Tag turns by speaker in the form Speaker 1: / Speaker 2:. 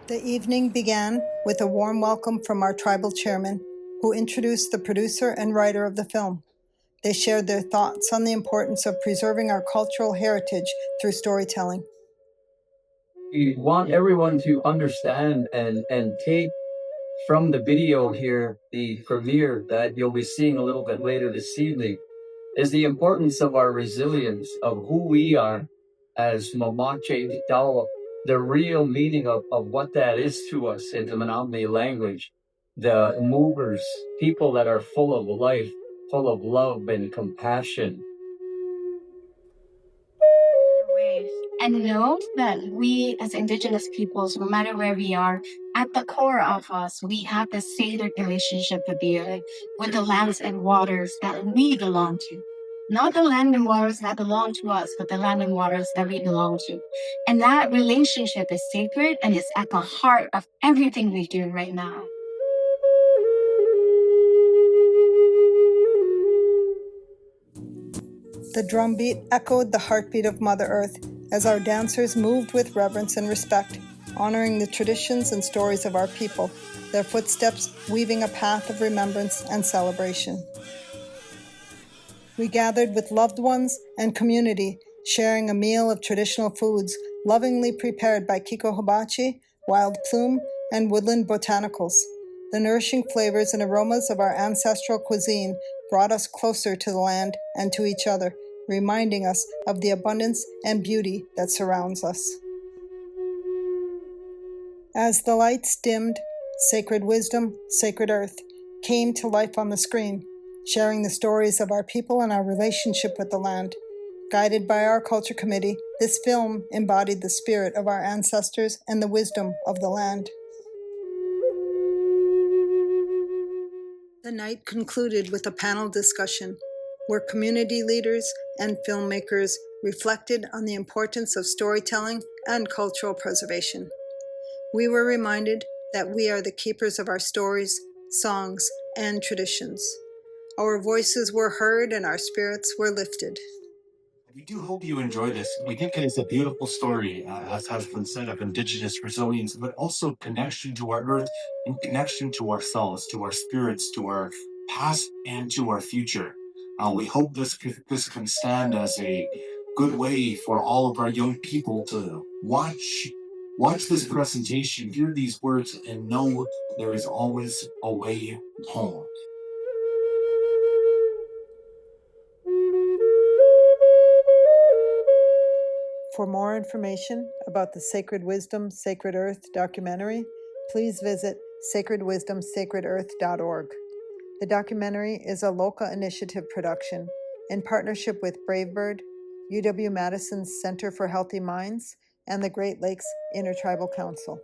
Speaker 1: The evening began with a warm welcome from our tribal chairman, who introduced the producer and writer of the film. They shared their thoughts on the importance of preserving our cultural heritage through storytelling.
Speaker 2: We want everyone to understand and take from the video here, the premiere that you'll be seeing a little bit later this evening, is the importance of our resilience, of who we are as Mamache Dawa, the real meaning of what that is to us in the Menominee language, the movers, people that are full of life, full of love and compassion.
Speaker 3: And know that we as Indigenous peoples, no matter where we are, at the core of us, we have the sacred relationship with the earth, with the lands and waters that we belong to. Not the land and waters that belong to us, but the land and waters that we belong to. And that relationship is sacred and is at the heart of everything we do right now.
Speaker 1: The drumbeat echoed the heartbeat of Mother Earth as our dancers moved with reverence and respect, honoring the traditions and stories of our people, their footsteps weaving a path of remembrance and celebration. We gathered with loved ones and community, sharing a meal of traditional foods lovingly prepared by Kiko Hibachi, Wild Plume, and Woodland Botanicals. The nourishing flavors and aromas of our ancestral cuisine brought us closer to the land and to each other, reminding us of the abundance and beauty that surrounds us. As the lights dimmed, Sacred Wisdom, Sacred Earth came to life on the screen, sharing the stories of our people and our relationship with the land. Guided by our culture committee, this film embodied the spirit of our ancestors and the wisdom of the land. The night concluded with a panel discussion where community leaders and filmmakers reflected on the importance of storytelling and cultural preservation. We were reminded that we are the keepers of our stories, songs, and traditions. Our voices were heard and our spirits were lifted.
Speaker 4: We do hope you enjoy this. We think it is a beautiful story, as has been said, of Indigenous resilience, but also connection to our earth and connection to ourselves, to our spirits, to our past, and to our future. We hope this can stand as a good way for all of our young people to watch this presentation, hear these words, and know there is always a way home.
Speaker 1: For more information about the Sacred Wisdom, Sacred Earth documentary, please visit sacredwisdomsacredearth.org. The documentary is a local initiative production in partnership with Bravebird, UW-Madison's Center for Healthy Minds, and the Great Lakes Intertribal Council.